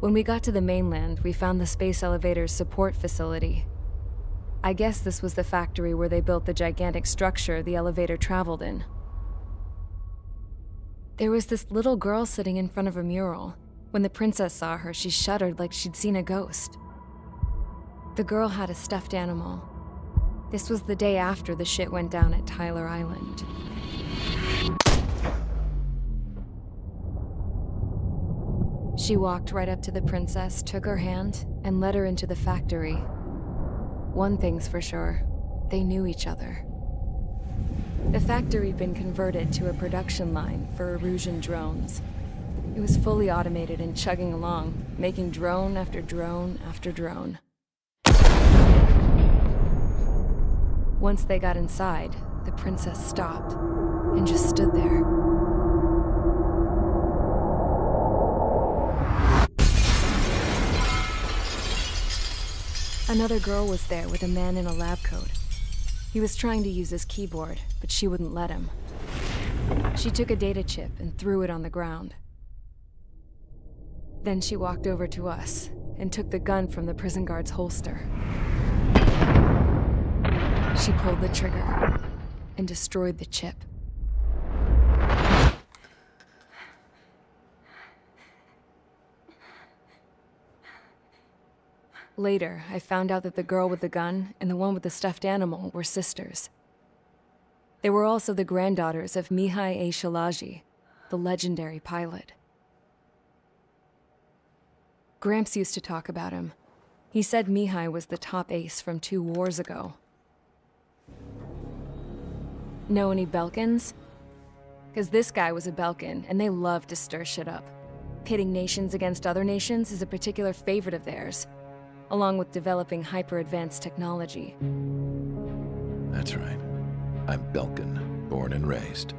When we got to the mainland, we found the space elevator's support facility. I guess this was the factory where they built the gigantic structure the elevator traveled in. There was this little girl sitting in front of a mural. When the princess saw her, she shuddered like she'd seen a ghost. The girl had a stuffed animal. This was the day after the shit went down at Tyler Island. She walked right up to the princess, took her hand, and led her into the factory. One thing's for sure, they knew each other. The factory'd been converted to a production line for Erusian drones. It was fully automated and chugging along, making drone after drone after drone. Once they got inside, the princess stopped and just stood there. Another girl was there with a man in a lab coat. He was trying to use his keyboard, but she wouldn't let him. She took a data chip and threw it on the ground. Then she walked over to us and took the gun from the prison guard's holster. She pulled the trigger and destroyed the chip. Later, I found out that the girl with the gun and the one with the stuffed animal were sisters. They were also the granddaughters of Mihai A. Shalaji, the legendary pilot. Gramps used to talk about him. He said Mihai was the top ace from 2 wars ago. Know any Belkans? Because this guy was a Belkan, and they love to stir shit up. Pitting nations against other nations is a particular favorite of theirs, along with developing hyper-advanced technology. That's right. I'm Belkan, born and raised.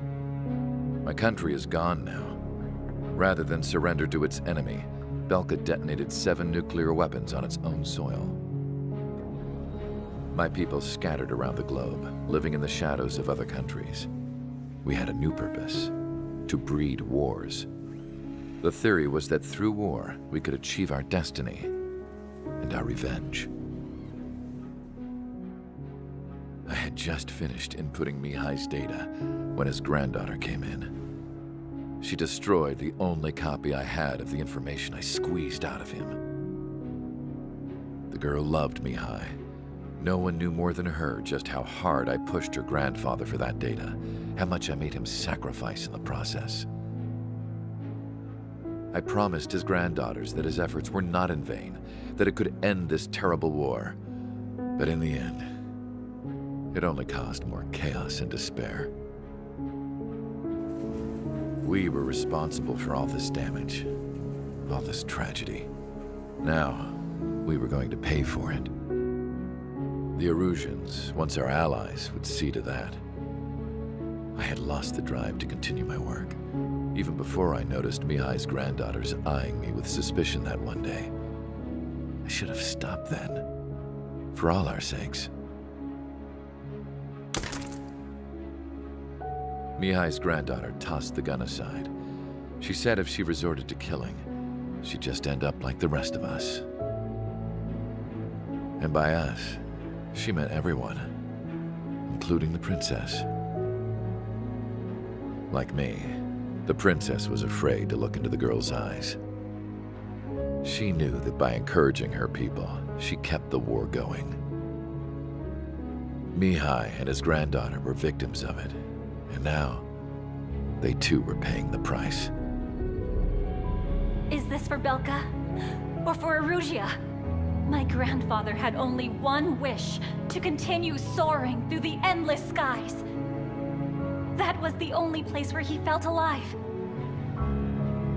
My country is gone now. Rather than surrender to its enemy, Belka detonated 7 nuclear weapons on its own soil. My people scattered around the globe, living in the shadows of other countries. We had a new purpose: to breed wars. The theory was that through war, we could achieve our destiny and our revenge. I had just finished inputting Mihai's data when his granddaughter came in. She destroyed the only copy I had of the information I squeezed out of him. The girl loved Mihai. No one knew more than her just how hard I pushed her grandfather for that data, how much I made him sacrifice in the process. I promised his granddaughters that his efforts were not in vain, that it could end this terrible war. But in the end, it only caused more chaos and despair. We were responsible for all this damage, all this tragedy. Now, we were going to pay for it. The Erusians, once our allies, would see to that. I had lost the drive to continue my work, even before I noticed Mihai's granddaughters eyeing me with suspicion that one day. I should have stopped then, for all our sakes. Mihai's granddaughter tossed the gun aside. She said if she resorted to killing, she'd just end up like the rest of us. And by us, she meant everyone, including the princess. Like me, the princess was afraid to look into the girl's eyes. She knew that by encouraging her people, she kept the war going. Mihai and his granddaughter were victims of it, and now they too were paying the price. Is this for Belka? Or for Erusia? My grandfather had only one wish: to continue soaring through the endless skies. That was the only place where he felt alive.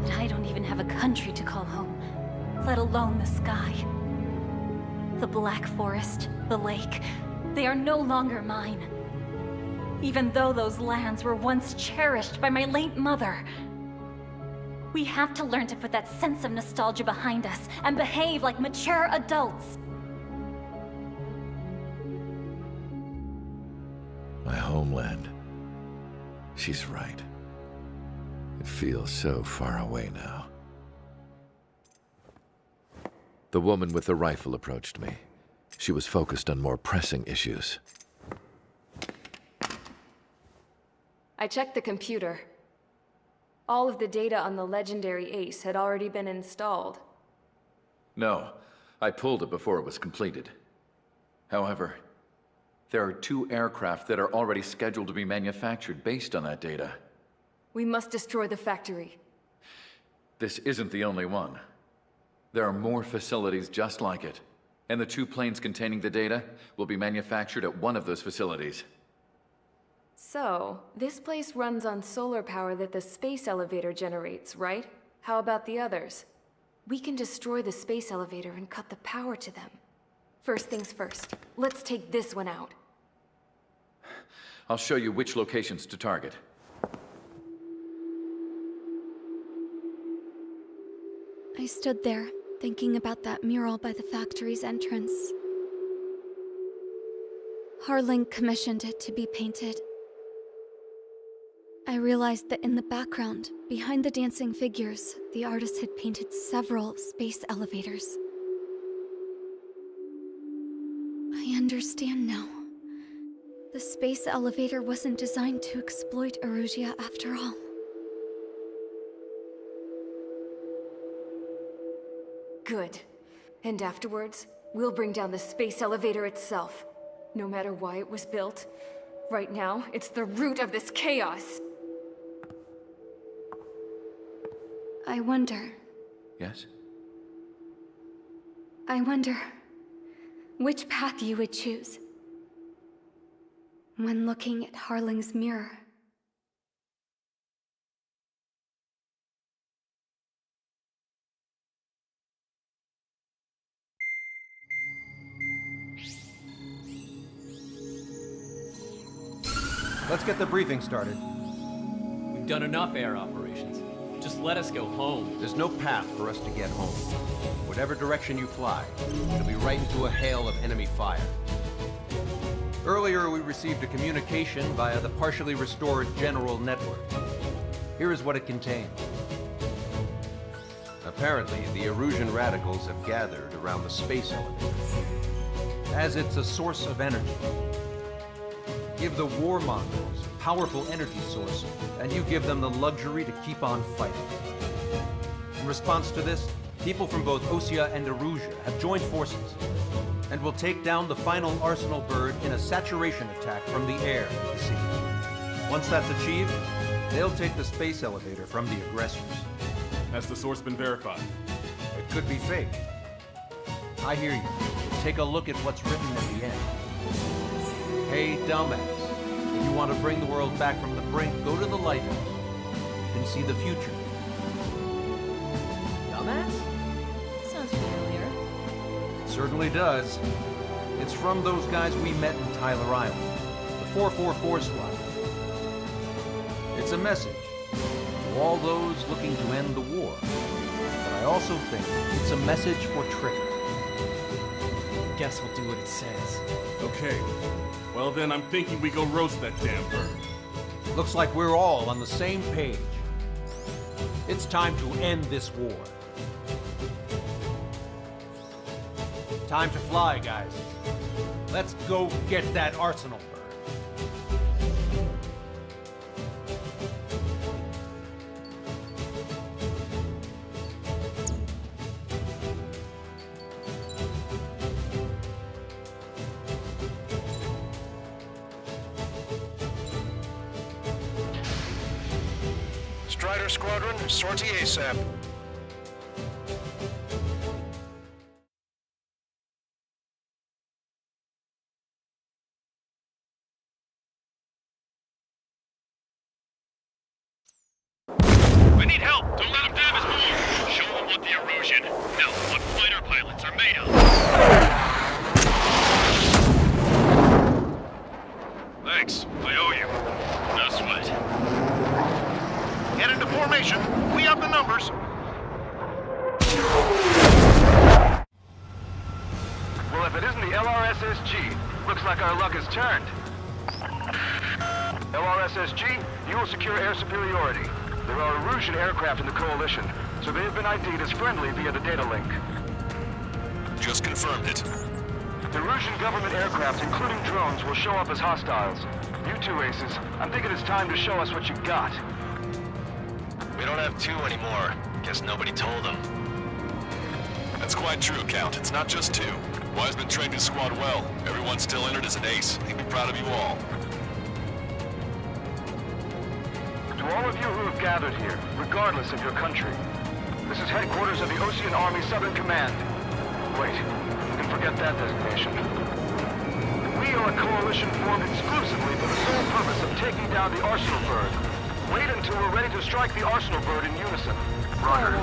But I don't even have a country to call home, let alone the sky. The Black Forest, the lake, they are no longer mine. Even though those lands were once cherished by my late mother. We have to learn to put that sense of nostalgia behind us and behave like mature adults. My homeland. She's right. It feels so far away now. The woman with the rifle approached me. She was focused on more pressing issues. I checked the computer. All of the data on the legendary Ace had already been installed. No, I pulled it before it was completed. However, there are 2 aircraft that are already scheduled to be manufactured based on that data. We must destroy the factory. This isn't the only one. There are more facilities just like it, and the 2 planes containing the data will be manufactured at one of those facilities. So, this place runs on solar power that the space elevator generates, right? How about the others? We can destroy the space elevator and cut the power to them. First things first, let's take this one out. I'll show you which locations to target. I stood there, thinking about that mural by the factory's entrance. Harling commissioned it to be painted. I realized that in the background, behind the dancing figures, the artist had painted several space elevators. I understand now. The space elevator wasn't designed to exploit EVGA after all. Good. And afterwards, we'll bring down the space elevator itself. No matter why it was built, right now, it's the root of this chaos. I wonder Yes? which path you would choose when looking at Harling's mirror. Let's get the briefing started. We've done enough air operations. Just let us go home. There's no path for us to get home. Whatever direction you fly, it'll be right into a hail of enemy fire. Earlier, we received a communication via the partially restored general network. Here is what it contained. Apparently, the Erusian radicals have gathered around the space elevator, as it's a source of energy. Give the warmongers a powerful energy source, and you give them the luxury to keep on fighting. In response to this, people from both Osea and Erusia have joined forces, and will take down the final Arsenal bird in a saturation attack from the air to the sea. Once that's achieved, they'll take the space elevator from the aggressors. Has the source been verified? It could be fake. I hear you. Take a look at what's written at the end. Hey, dumbass. If you want to bring the world back from the brink, go to the lighthouse. You can see the future. Dumbass? Sounds familiar. It certainly does. It's from those guys we met in Tyler Island. The 444 squad. It's a message to all those looking to end the war. But I also think it's a message for trickery. Guess we'll do what it says. Okay. Well then, I'm thinking we go roast that damn bird. Looks like we're all on the same page. It's time to end this war. Time to fly, guys. Let's go get that Arsenal bird. Strider Squadron, sortie ASAP. We need help! Don't let them damage more! Show them what the Erusian, no, what fighter pilots are made of! Thanks, I owe you. No sweat. Get into formation. We up the numbers. Well, if it isn't the LRSSG, looks like our luck has turned. LRSSG, you will secure air superiority. There are Erusian aircraft in the Coalition, so they have been ID'd as friendly via the data link. Just confirmed it. The Erusian government aircraft, including drones, will show up as hostiles. You two aces, I'm thinking it's time to show us what you got. We don't have two anymore. Guess nobody told them. That's quite true, Count. It's not just two. Wiseman trained his squad well. Everyone still entered as an ace. He'd be proud of you all. To all of you who have gathered here, regardless of your country, this is headquarters of the Ocean Army Southern Command. Wait, you can forget that designation. We are a coalition formed exclusively for the sole purpose of taking down the Arsenal Bird. Wait until we're ready to strike the Arsenal Bird in unison. Roger.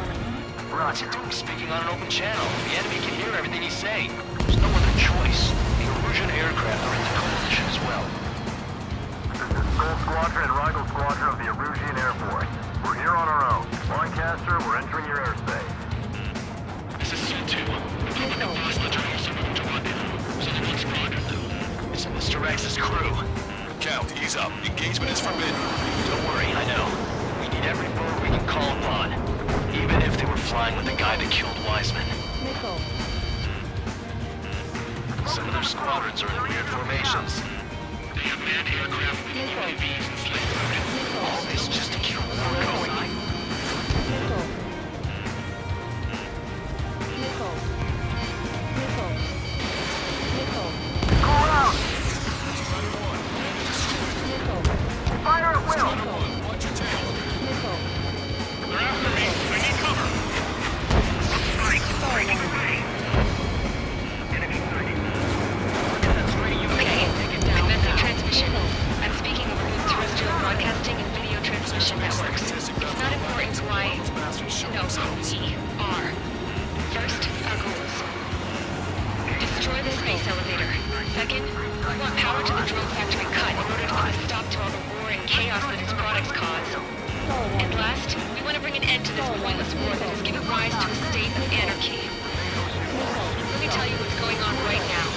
Roger. Speaking on an open channel. The enemy can hear everything he's saying. There's no other choice. The Erusian aircraft are in the coalition as well. This is Soul Squadron and Rigel Squadron of the Erusian Air Force. We're here on our own. Lancaster, we're entering your airspace. This is C2. We're no hostiles are also moving to rendezvous. Southern Squadron, though. It's Mr. X's crew. Count, ease up. Engagement is forbidden. Don't worry, I know. We need every bird we can call upon. Even if they were flying with the guy that killed Wiseman. Some of their squadrons are in weird formations. They have manned aircraft with UAVs and slave loaded. All this just to keep war going. Call out! Fire at will! Watch your tail. They're after me. I need cover. Strike. Breaking away. Enemy sighting. Okay, commencing transmission. I'm speaking over both terrestrial broadcasting and video transmission networks. It's not important why. No, we are. First, our goals. Destroy the space elevator. Second, we want power to the drone factory cut in order to put a stop to all the war and chaos that its products cause. And last, we want to bring an end to this pointless war that has given rise to a state of anarchy. Let me tell you what's going on right now.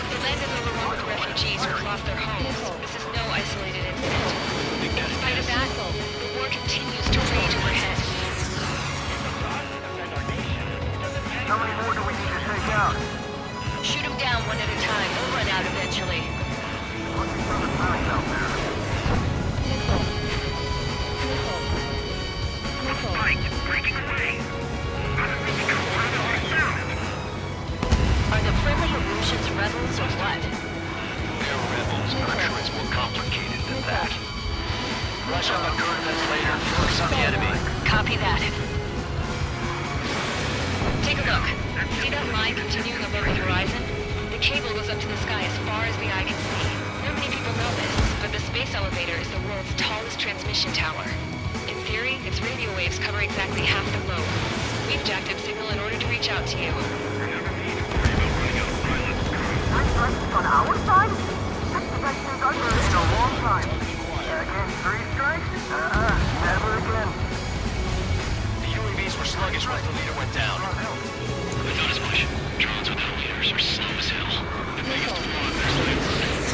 The land is overrun with refugees who have lost their homes. This is no isolated incident. In spite of that, the war continues to rage overhead. How many more do we need to take out? Shoot them down one at a time. They'll run out eventually. Looking for the signs out there. Strike. Breaking away. Are the friendly Erusians rebels or what? They're rebels, but I'm sure it's more complicated than that. Rush up on coordinates later. Focus on the enemy. Copy that. Take a look. See that line continuing above the horizon? The cable goes up to the sky as far as the eye can see. Not many people know this, but the space elevator is the world's tallest transmission tower. In theory, its radio waves cover exactly half the globe. We've jacked up signal in order to reach out to you. On our side? This protection's under in a long time. Again, 3 strikes? Never again. The UAVs were sluggish once the leader went down. I thought as much. Drones without leaders are slow as hell. The biggest flaw in their science.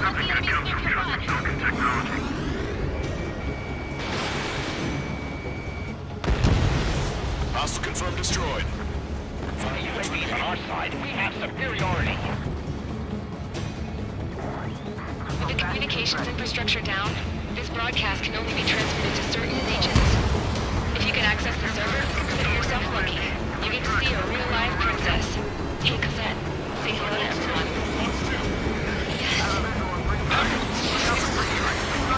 Nothing good comes from trusting Falcon technology. Hostile confirmed destroyed. From the UAVs on our side, we have superiority. With the communications infrastructure down, this broadcast can only be transmitted to certain regions. If you can access the server, consider yourself lucky. You get to see a real live princess. Hey, Cosette, say hello to everyone.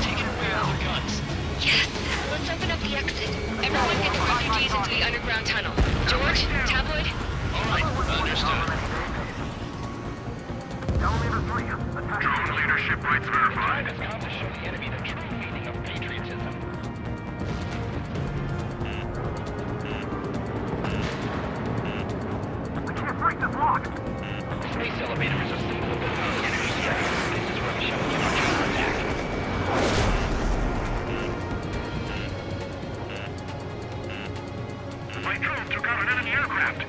Taking away all their guns. Yes! Let's open up the exit. Everyone get the refugees into the underground tunnel. George, Tabloid? All right, understood. Elevator 3, attack. Drone leadership rights verified. It's come to show the enemy the true meaning of patriotism. We can't break this lock. The space elevator is a symbol of the enemy's strength. This is where we shall begin our counterattack. My drone took out an enemy aircraft.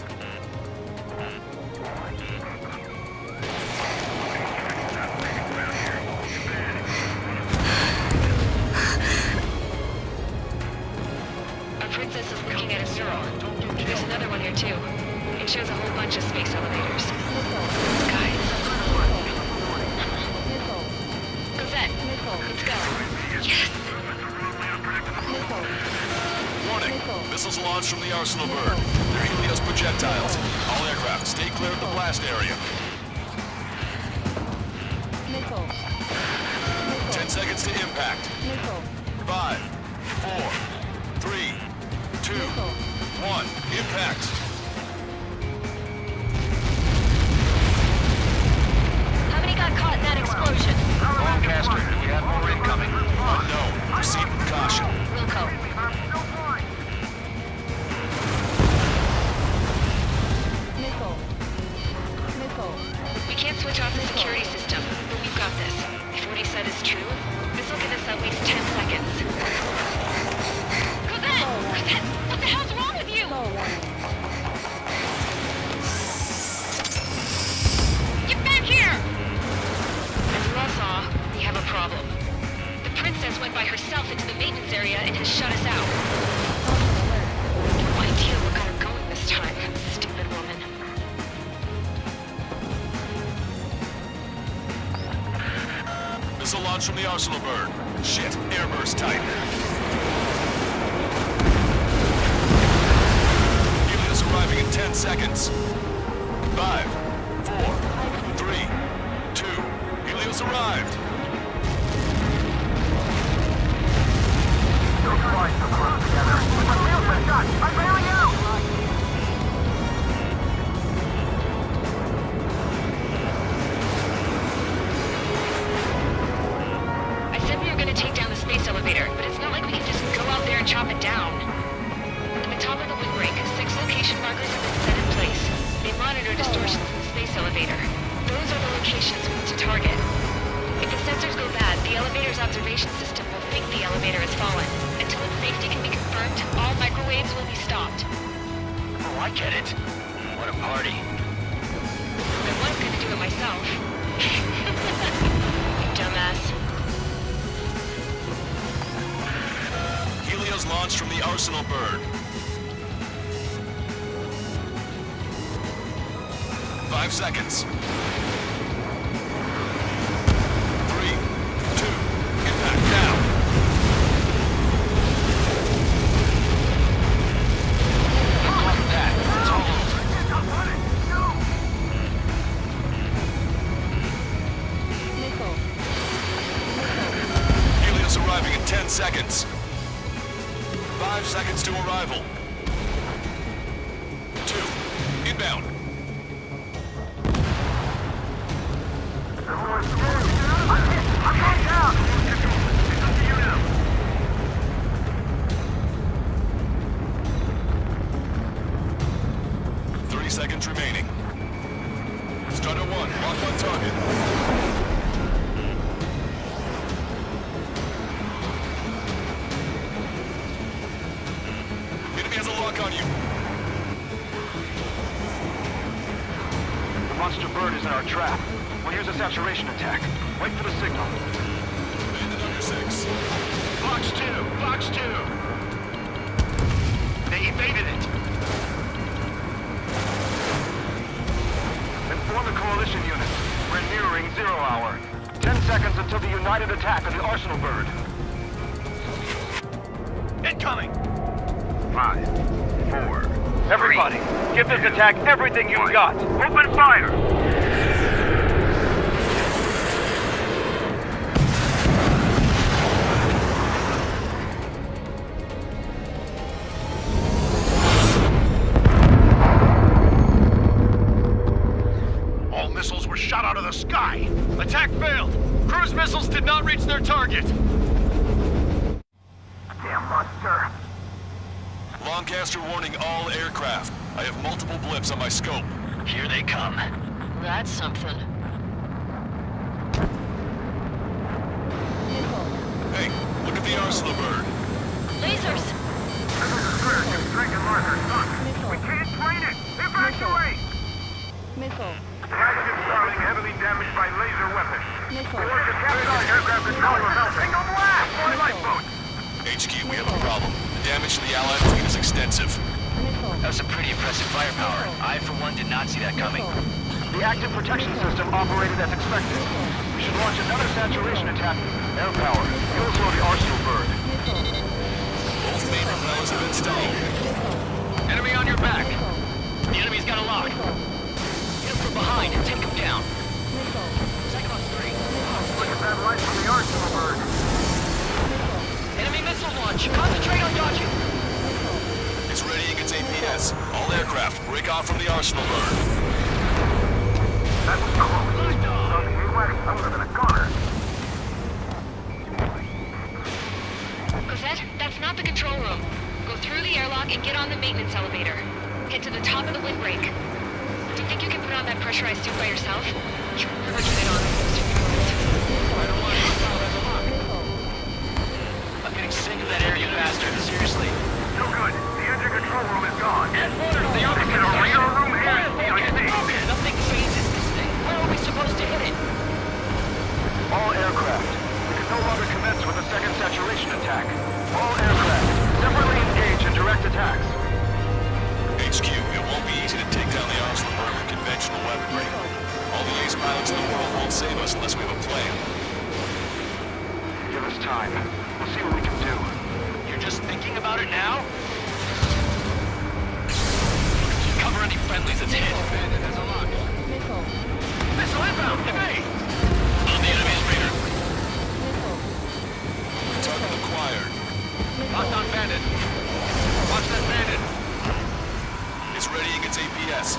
Our princess is looking at a girl. There's another one here too. It shows a whole bunch of space elevators. Guys. Cosette, let's go. Yes! Warning! Missiles launched from the Arsenal bird. They're Helios projectiles. All aircraft, stay clear of the blast area. 10 seconds to impact. 5, 4, 3, 2, 1. Impact. How many got caught in that explosion? Lancaster, we have more incoming. Unknown. Proceed with caution. Wilco. We can't switch off the security system, but we've got this. If what he said is true, this will give us at least 10 seconds. Cosette! Cosette! What the hell's wrong with you? Get back here! As you all saw, we have a problem. The princess went by herself into the maintenance area and has shut us out. No idea what got her going this time. Stupid woman. Missile launch from the Arsenal bird. Shit, airburst tight. Helios arriving in 10 seconds. 5, 4, 3, 2. Helios arrived. I'm bailing out! I said we were gonna take down the space elevator, but it's not like we can just go out there and chop it down. In the top of the windbreak, 6 location markers have been set in place. They monitor distortions in the space elevator. Those are the locations we need to target. If the sensors go bad, the elevator's observation system will think the elevator has fallen. Until its safety can be confirmed, all microwaves will be stopped. Oh, I get it. What a party. I was gonna do it myself. You dumbass. Helios launched from the Arsenal bird. 5 seconds. 3, 2, impact now. Like that, it's all over. Helios arriving in 10 seconds. 5 seconds to arrival. 2, inbound. I'm going down! It's up to you now. 30 seconds remaining. Starter 1, lock on target. Enemy has a lock on you. The monster bird is in our trap. We'll use a saturation attack. Wait for the signal. Bandit under 6. Box 2! Box 2! They evaded it! Inform the coalition unit. We're nearing 0 hour. 10 seconds until the united attack of the Arsenal bird. Incoming! 5, 4, everybody, give this attack everything you've got! Open fire! All missiles were shot out of the sky. Attack failed. Cruise missiles did not reach their target. Damn monster! Lancaster warning all aircraft. I have multiple blips on my scope. Here they come. That's something. Hey, look at the Arsenal bird. Lasers! This is clear. Dragon Marker sunk. We can't train it! Evacuate! Flagship Starling heavily damaged by laser weapons. Report to captain aircraft control about single blast! More lifeboats! HQ, we have a problem. The damage to the Allied fleet is extensive. That was some pretty impressive firepower. I, for one, did not see that coming. The active protection system operated as expected. We should launch another saturation attack. Air power. You'll slow the arsenal burn. Both main propellers have been stalled. Enemy on your back. The enemy's got a lock. Hit him from behind and take him down. Second on 3. Look at that light from the arsenal burn. Enemy missile launch. Concentrate on dodging. It's readying its APS. All aircraft, break off from the arsenal burn. That was close. I would have been a goner. Cosette, that's not the control room. Go through the airlock and get on the maintenance elevator. Head to the top of the windbreak. Do you think you can put on that pressurized suit by yourself? You never get it on those funerals. I don't want to be found as a lock. I'm getting sick of that air, you bastard. Seriously. No good. The engine control room is gone. Headquarters, the They get a real room here. Nothing phases this thing. Where are we supposed to hit it? All aircraft. We can no longer commence with a second saturation attack. All aircraft, separately engage in direct attacks. HQ, it won't be easy to take down the arsenal burn with conventional weaponry. All the ace pilots in the world won't save us unless we have a plan. Give us time. We'll see what we can do. You're just thinking about it now? Cover any friendlies that's hit. There's a lock. Missile inbound! Evade! On the enemy's radar. Target acquired. Locked on bandit. Watch that bandit. It's readying its APS.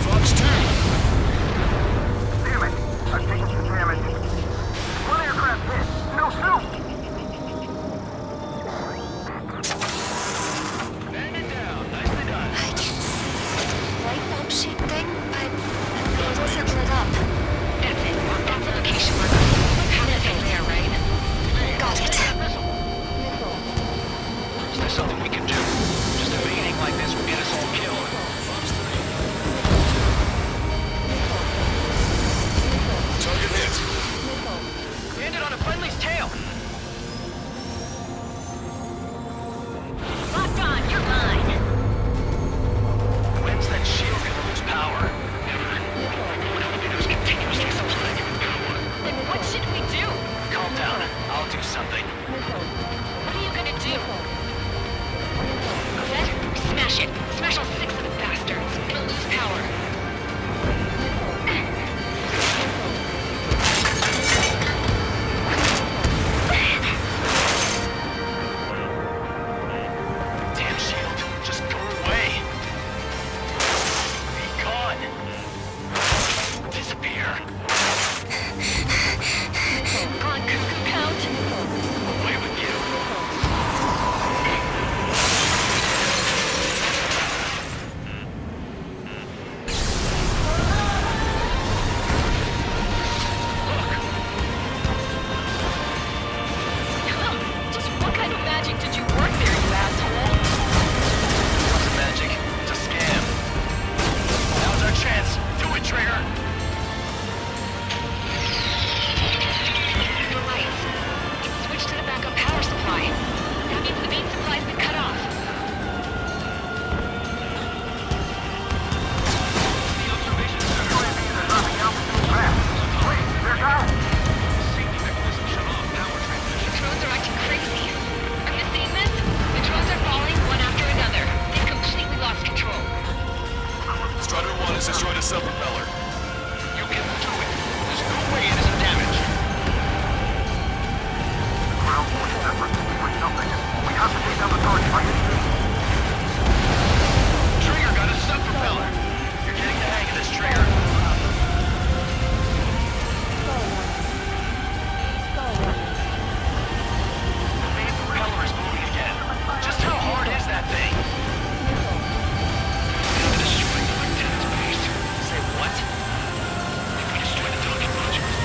Fox 2! Damn it. I've taken some damage. One aircraft hit. No soup. Bandit down. Nicely done. I can see light bulb shape thing, but it isn't lit up. That's it. That's the location marker. Have it there, right? Got it. Is there something we can do? Just evading like this will get us all killed. Fox 3. Target hit. Landed on a friendly's tail. Locked on, you're mine. When's that shield gonna lose power? Elevators continuously supplying it with power. Then what should we do? Calm down. I'll do something. What are you gonna do? Cosette, smash it. Smash all 6 of the bastards. It'll lose power. Damn shield. Just go away. Be gone. Disappear. On cuckoo count? Away with you. Just what kind of magic did you work there, you asshole? It wasn't magic. It's a scam. Now's our chance. Do it, Trigger. The lights. It's switched to the backup power supply. That means the main supply's been cut off. The observation center. UAVs are dropping altitude fast. Wait, they're down. Safety mechanism shut off. Power transmission. The drones are acting crazy. Are you seeing this? The drones are falling one after another. They've completely lost control. Strider 1 has destroyed a sub-propeller. You can do it. There's no way it isn't damaged. Ground force efforts for something. We have to take down the target by any means. Trigger got a sub-propeller. You're getting the hang of this, Trigger. The main propeller is moving again. Just how hard is that thing? We're destroying the lieutenant's base. Say what? If we destroy the talking modules,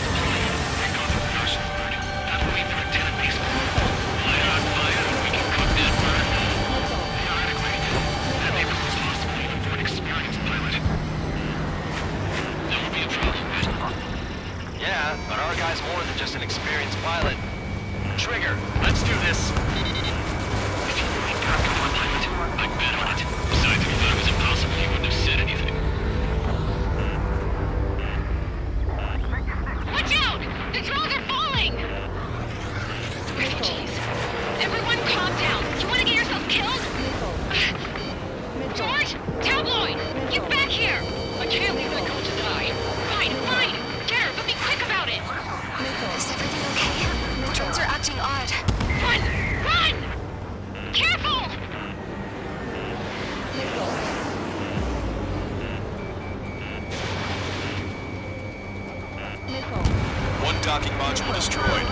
they go through the arsenal bird. That will mean the lieutenant base will fire on fire, and we can cook that bird. Theoretically, that may prove possible even for an experienced pilot. That would be a problem, right? Yeah, but our guy's more than just an experienced pilot. Trigger, let's do this. I bet on it. Besides, if you thought it was impossible, you wouldn't have said anything. Watch out! The drones are falling! Refugees. Everyone calm down. You want to get yourself killed? George! Tabloid! Get back here! I can't leave that girl to die. Fine, fine! Get her, but be quick about it! Is everything okay? The drones are acting odd. Run! Run! Careful! One docking module destroyed.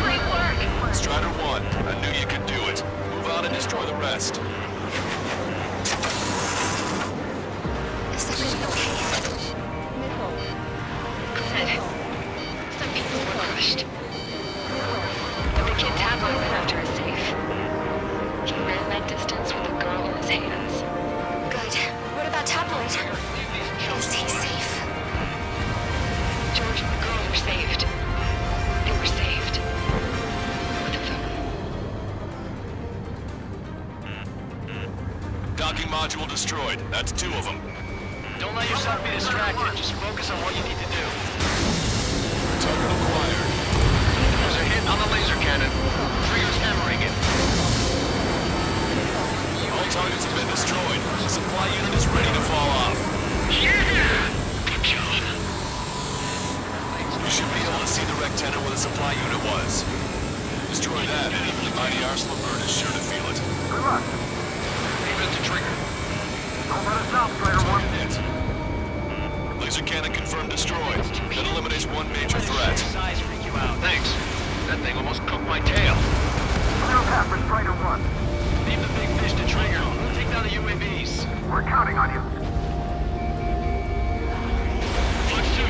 Great work! Strider 1, I knew you could do it. Move on and destroy the rest. Is everything okay? Some people were crushed. But the kid Tabloid went after is safe. He ran that distance with a girl in his hands. Good. What about Tabloid? Is he safe? George and the girl were saved. They were saved. Both of them. Docking module destroyed. That's 2 of them. Don't let yourself be distracted. Just focus on what you need to do. Target acquired. There's a hit on the laser cannon. Trigger's hammering it. All targets have been destroyed. The supply unit is ready to fall off. Yeah! Good job. You should be able to see the rectangle where the supply unit was. Destroy that, and the mighty Arsenal bird is sure to feel it. Good luck. Leave it to Trigger. Don't let us down, Strider 1. Target hit. Laser cannon confirmed destroyed. That eliminates one major threat. Size freak you out. Thanks. That thing almost cooked my tail. Clear path for Strider 1. Leave the big fish to Trigger. We'll take down the UAVs. We're counting on you. Flux 2.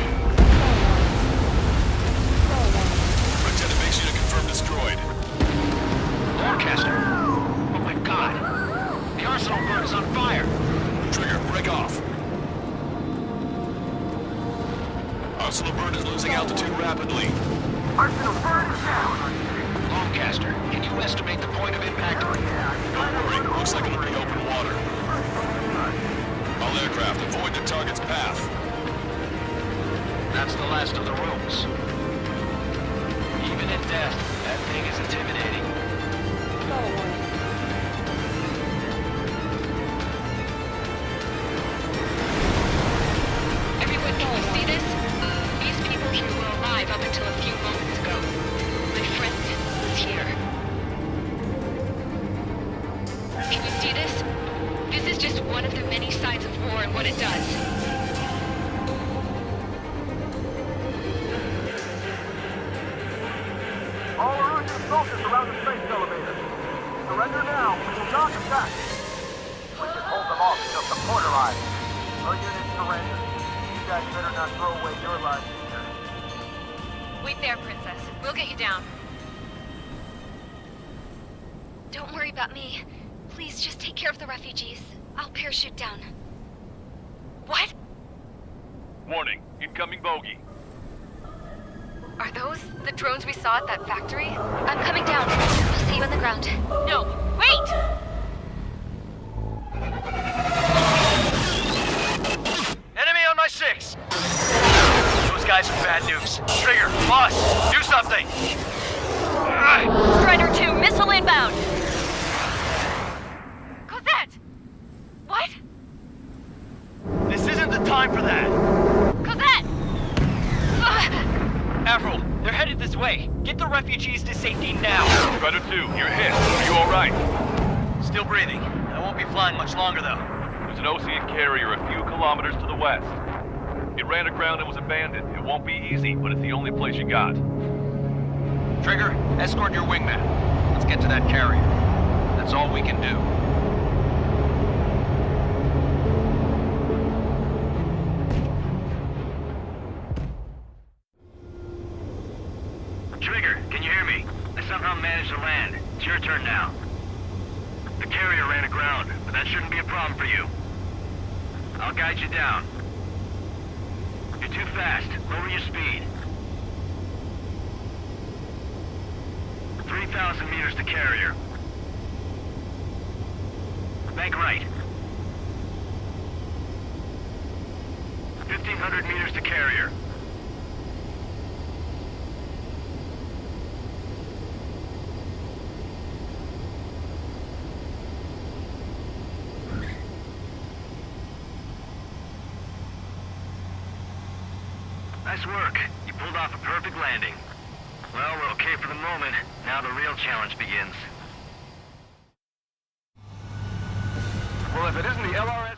Lieutenant makes you to confirm destroyed. Broadcaster. Oh my god. The Arsenal bird is on fire. Trigger, break off. Arsenal bird is losing altitude rapidly. Arsenal bird is down. Longcaster, can you estimate the point of impact? Don't worry, looks like it'll be open water. All aircraft, avoid the target's path. That's the last of the rooms. Even in death, that thing is intimidating. Everyone, can you see this? These people here were alive up until a few moments ago. My friend was here. Can you see this? This is just one of the many sides of war and what it does. All Erusian soldiers around the space elevator. Surrender now. We will not attack. We can hold them off until support arrives. Our units surrender. You guys better not throw away your lives either. Wait there, Princess. We'll get you down. Don't worry about me. Please just take care of the refugees. I'll parachute down. What? Warning, incoming bogey. Are those the drones we saw at that factory? I'm coming down. I'll see you on the ground. No, wait! Enemy on my 6. Those guys are bad news. Trigger, boss, do something. Strider 2, missile inbound! Cosette! What? This isn't the time for that. Cosette! Avril, they're headed this way. Get the refugees to safety now. Strider 2, you're hit. Are you alright? Still breathing. I won't be flying much longer, though. There's an Osean carrier a few kilometers to the west. It ran aground and was abandoned. It won't be easy, but it's the only place you got. Trigger, escort your wingman. Let's get to that carrier. That's all we can do. Trigger, can you hear me? I somehow managed to land. It's your turn now. The carrier ran aground, but that shouldn't be a problem for you. I'll guide you down. You're too fast. Lower your speed. 3,000 meters to carrier. Bank right. 1,500 meters to carrier. Nice work. You pulled off a perfect landing. Well, we're okay for the moment. Now the real challenge begins. Well, if it isn't the LRS...